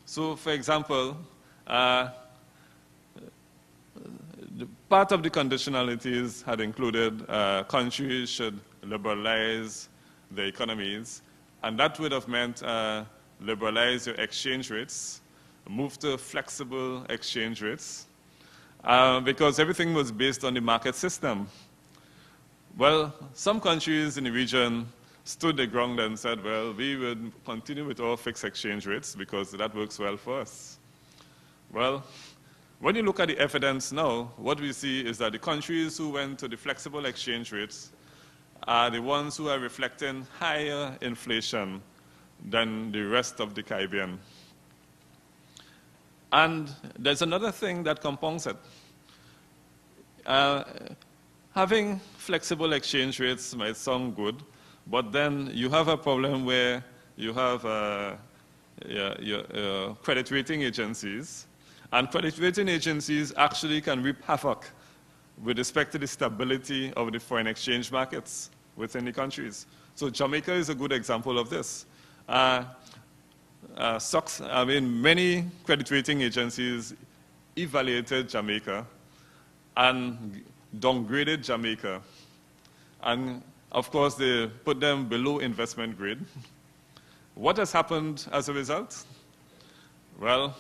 So, for example, part of the conditionalities had included countries should liberalize their economies, and that would have meant liberalize your exchange rates, move to flexible exchange rates, because everything was based on the market system. Well, some countries in the region stood their ground and said, well, we would continue with our fixed exchange rates because that works well for us. Well, when you look at the evidence now, what we see is that the countries who went to the flexible exchange rates are the ones who are reflecting higher inflation than the rest of the Caribbean. And there's another thing that compounds it. Having flexible exchange rates might sound good, but then you have a problem where you have your credit rating agencies, and credit rating agencies actually can reap havoc with respect to the stability of the foreign exchange markets within the countries. So Jamaica is a good example of this. Many credit rating agencies evaluated Jamaica and downgraded Jamaica. And of course, they put them below investment grade. What has happened as a result? Well,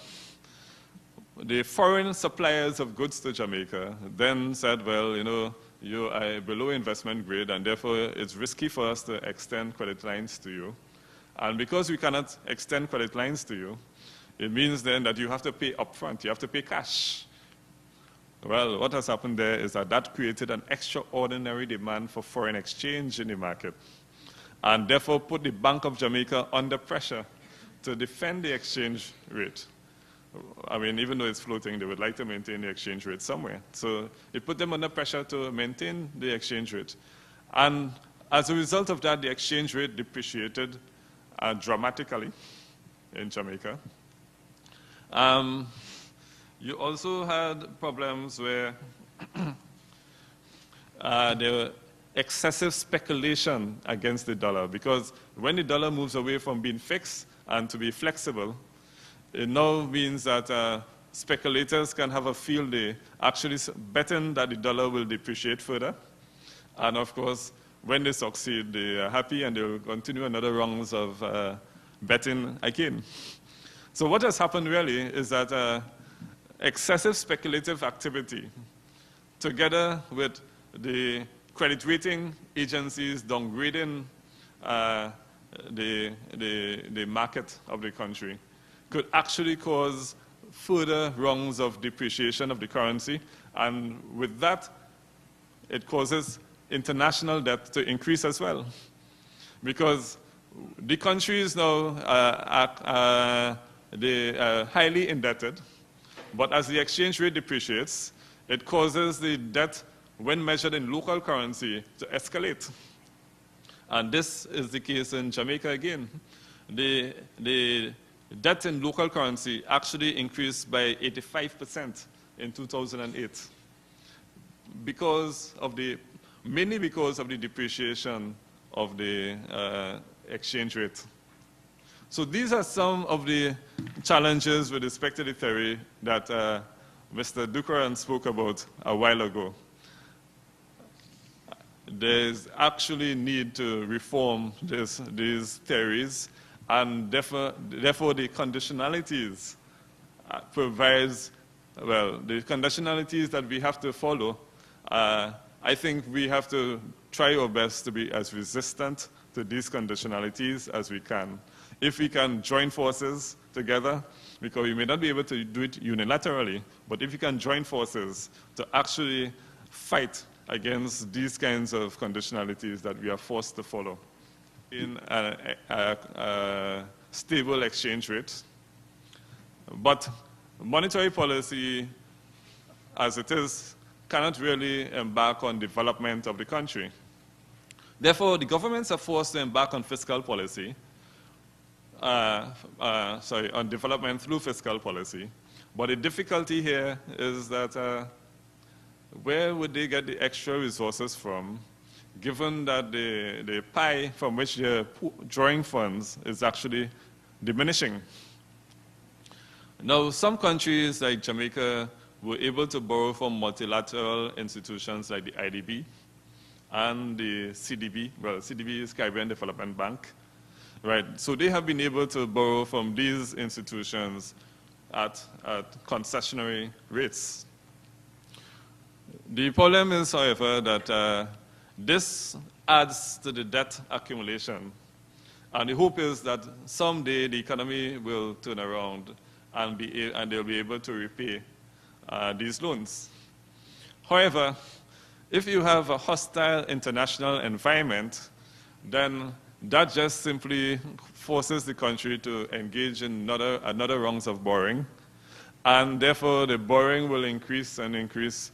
the foreign suppliers of goods to Jamaica then said, well, you know, you are below investment grade, and therefore it's risky for us to extend credit lines to you. And because we cannot extend credit lines to you, it means then that you have to pay upfront, you have to pay cash. Well, what has happened there is that that created an extraordinary demand for foreign exchange in the market, and therefore put the Bank of Jamaica under pressure to defend the exchange rate. I mean, even though it's floating, they would like to maintain the exchange rate somewhere. So it put them under pressure to maintain the exchange rate. And as a result of that, the exchange rate depreciated dramatically in Jamaica. You also had problems where there were excessive speculation against the dollar, because when the dollar moves away from being fixed and to be flexible, it now means that speculators can have a field day actually betting that the dollar will depreciate further. And of course, when they succeed, they are happy and they will continue another rounds of betting again. So what has happened really is that excessive speculative activity, together with the credit rating agencies downgrading the market of the country, could actually cause further rounds of depreciation of the currency. And with that, it causes international debt to increase as well. Because the countries now are highly indebted, but as the exchange rate depreciates, it causes the debt, when measured in local currency, to escalate. And this is the case in Jamaica again. The debt in local currency actually increased by 85% in 2008, mainly because of the depreciation of the exchange rate. So these are some of the challenges with respect to the theory that Mr. Dukaran spoke about a while ago. There's actually need to reform these theories, and therefore the conditionalities provides, well, the conditionalities that we have to follow, I think we have to try our best to be as resistant to these conditionalities as we can. If we can join forces together, because we may not be able to do it unilaterally, but if we can join forces to actually fight against these kinds of conditionalities that we are forced to follow in a stable exchange rate. But monetary policy, as it is, cannot really embark on development of the country. Therefore, the governments are forced to embark on fiscal policy, on development through fiscal policy. But the difficulty here is that where would they get the extra resources from, given that the pie from which they're drawing funds is actually diminishing? Now, some countries like Jamaica were able to borrow from multilateral institutions like the IDB and the CDB. Well, CDB is Caribbean Development Bank. Right, so they have been able to borrow from these institutions at concessionary rates. The problem is, however, that this adds to the debt accumulation. And the hope is that someday the economy will turn around and they'll be able to repay these loans. However, if you have a hostile international environment, then that just simply forces the country to engage in another rounds of borrowing, and therefore the borrowing will increase and increase.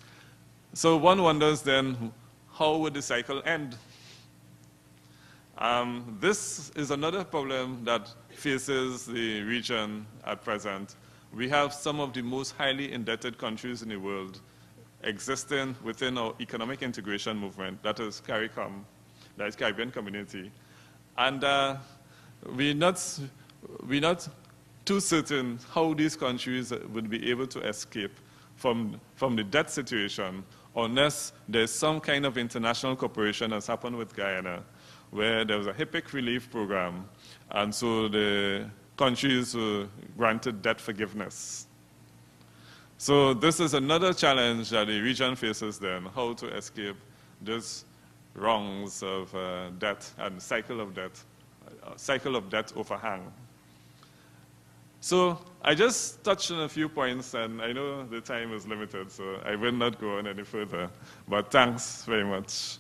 So one wonders then, how would the cycle end? This is another problem that faces the region at present. We have some of the most highly indebted countries in the world existing within our economic integration movement, that is CARICOM, that is Caribbean Community. And we're not too certain how these countries would be able to escape from the debt situation unless there's some kind of international cooperation that's happened with Guyana, where there was a HIPIC relief program, and so the countries were granted debt forgiveness. So this is another challenge that the region faces then, how to escape this wrongs of debt and cycle of debt overhang. So I just touched on a few points, and I know the time is limited, so I will not go on any further. But thanks very much.